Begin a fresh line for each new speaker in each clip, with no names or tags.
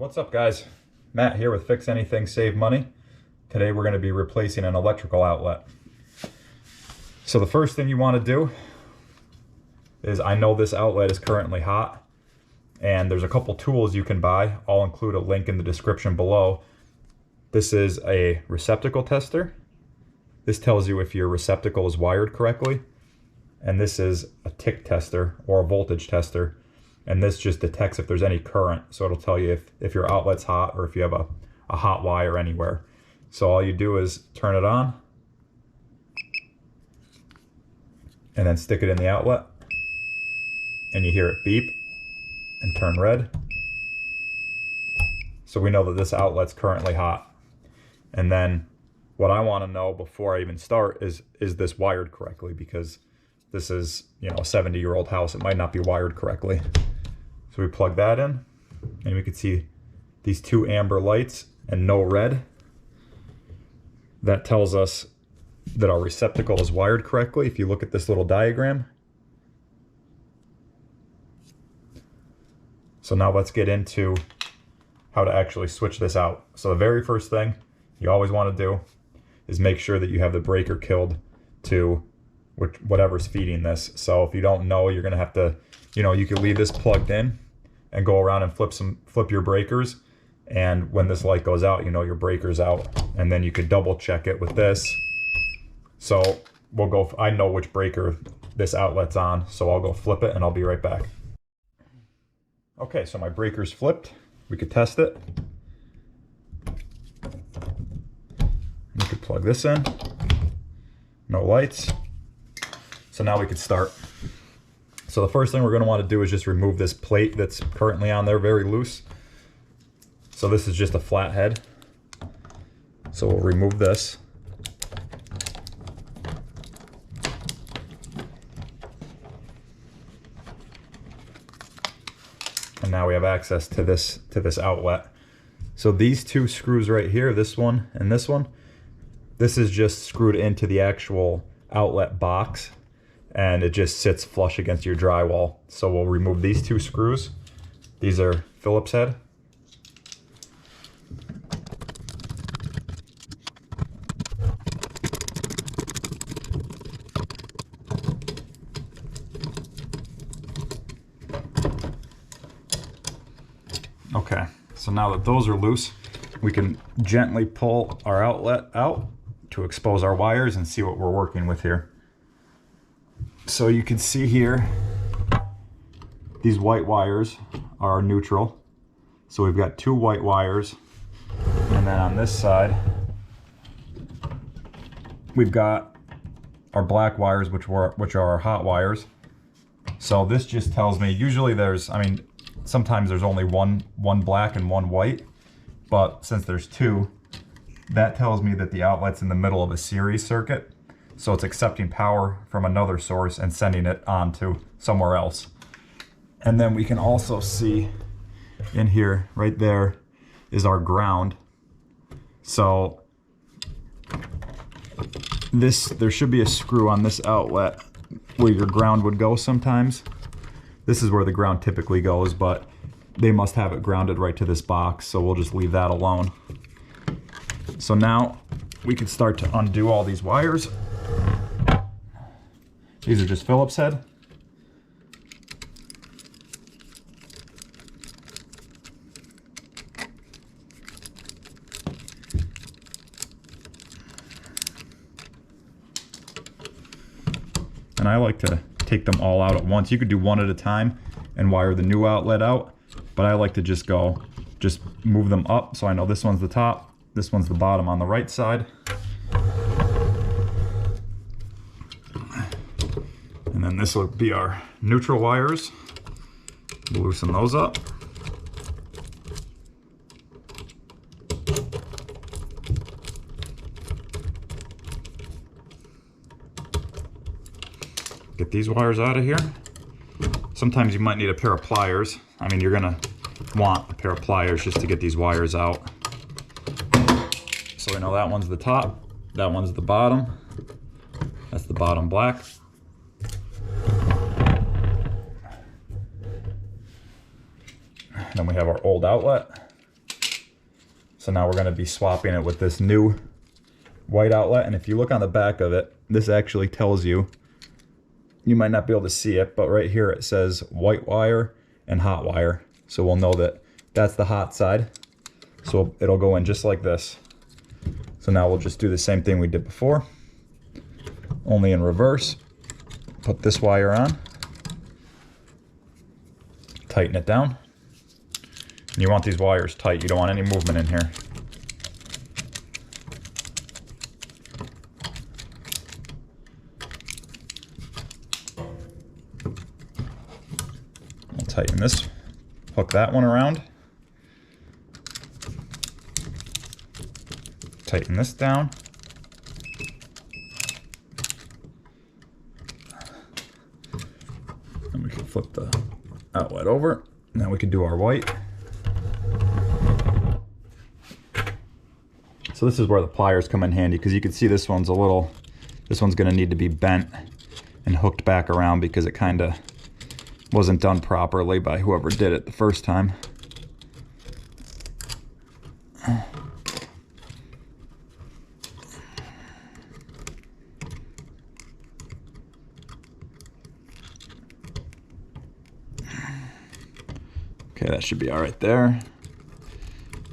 What's up, guys? Matt here with Fix Anything Save Money. Today we're going to be replacing an electrical outlet. So the first thing you want to do is, I know this outlet is currently hot, and there's a couple tools you can buy. I'll include a link in the description below. This is a receptacle tester. This tells you if your receptacle is wired correctly. And this is a tick tester or a voltage tester. And this just detects if there's any current. So it'll tell you if your outlet's hot or if you have a hot wire anywhere. So all you do is turn it on and then stick it in the outlet. And you hear it beep and turn red. So we know that this outlet's currently hot. And then what I want to know before I even start is this wired correctly? Because this is, a 70-year-old house. It might not be wired correctly. So we plug that in, and we can see these two amber lights and no red. That tells us that our receptacle is wired correctly. If you look at this little diagram. So now let's get into how to actually switch this out. So the very first thing you always want to do is make sure that you have the breaker killed to whatever's feeding this. So if you don't know, you're gonna have to, you can leave this plugged in and go around and flip your breakers. And when this light goes out, your breaker's out. And then you could double check it with this. So I know which breaker this outlet's on, so I'll go flip it and I'll be right back. Okay, so my breaker's flipped. We could test it. We could plug this in. No lights. So now we could start. So the first thing we're going to want to do is just remove this plate that's currently on there, very loose. So this is just a flat head. So we'll remove this. And now we have access to this outlet. So these two screws right here, this one and this one, this is just screwed into the actual outlet box, and it just sits flush against your drywall. So we'll remove these two screws. These are Phillips head. Okay, so now that those are loose, we can gently pull our outlet out to expose our wires and see what we're working with here. So you can see here, these white wires are neutral. So we've got two white wires. And then on this side, we've got our black wires, which are our hot wires. So this just tells me, usually sometimes there's only one black and one white, but since there's two, that tells me that the outlet's in the middle of a series circuit. So it's accepting power from another source and sending it on to somewhere else. And then we can also see in here, right there, is our ground. So there should be a screw on this outlet where your ground would go sometimes. This is where the ground typically goes, but they must have it grounded right to this box, so we'll just leave that alone. So now we can start to undo all these wires. These are just Phillips head. And I like to take them all out at once. You could do one at a time and wire the new outlet out, but I like to just move them up. So I know this one's the top, this one's the bottom on the right side. And then this will be our neutral wires. We'll loosen those up. Get these wires out of here. Sometimes you might need a pair of pliers. You're gonna want a pair of pliers just to get these wires out. So we know that one's the top, that one's the bottom. That's the bottom black. Then we have our old outlet. So now we're going to be swapping it with this new white outlet. And if you look on the back of it, this actually tells you, you might not be able to see it, but right here it says white wire and hot wire. So we'll know that that's the hot side. So it'll go in just like this. So now we'll just do the same thing we did before, only in reverse. Put this wire on, tighten it down. And you want these wires tight. You don't want any movement in here. We'll tighten this, hook that one around. Tighten this down. And we can flip the outlet over. Now we can do our white. So this is where the pliers come in handy, because you can see this one's going to need to be bent and hooked back around because it kind of wasn't done properly by whoever did it the first time. Okay, that should be all right there.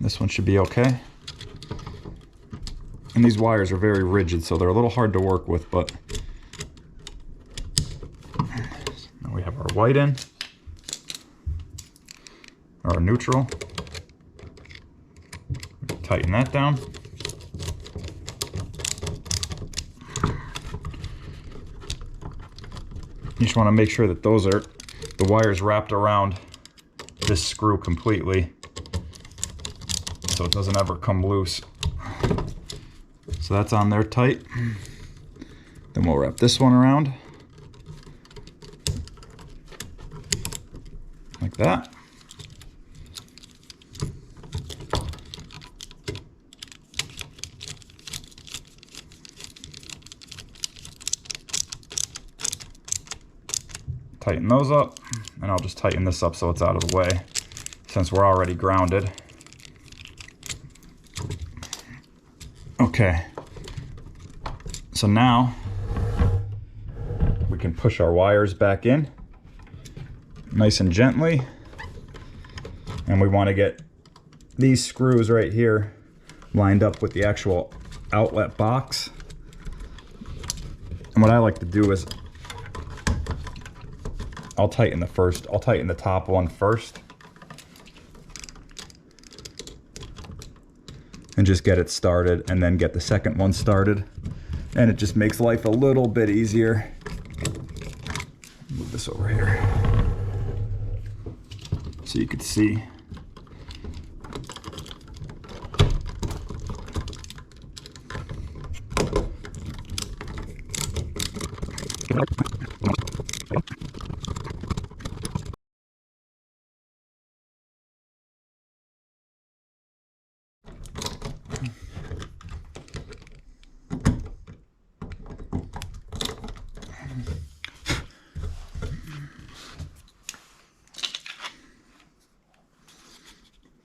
This one should be okay. And these wires are very rigid, so they're a little hard to work with, but now we have our white in, or our neutral. Tighten that down. You just want to make sure that the wires wrapped around this screw completely, so it doesn't ever come loose. So that's on there tight. Then we'll wrap this one around like that. Tighten those up, and I'll just tighten this up so it's out of the way since we're already grounded. Okay, so now we can push our wires back in nice and gently, and we want to get these screws right here lined up with the actual outlet box. And what I like to do is I'll tighten the top one first and just get it started, and then get the second one started, and it just makes life a little bit easier. Move this over here so you can see.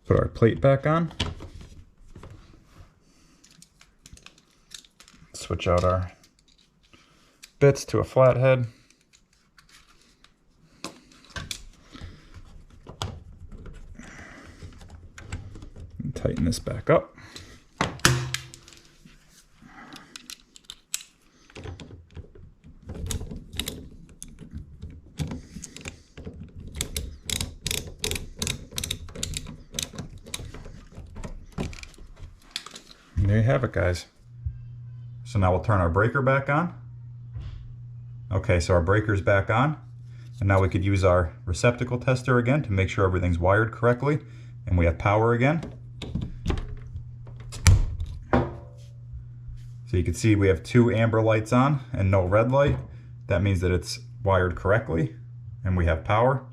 Put our plate back on. Switch out our bits to a flathead. And tighten this back up. And there you have it, guys. So now we'll turn our breaker back on. Okay, so our breaker's back on. And now we could use our receptacle tester again to make sure everything's wired correctly and we have power again. So you can see we have 2 amber lights on and no red light. That means that it's wired correctly and we have power.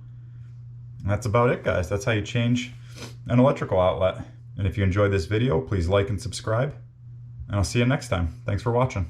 And that's about it, guys. That's how you change an electrical outlet. And if you enjoyed this video, please like and subscribe. And I'll see you next time. Thanks for watching.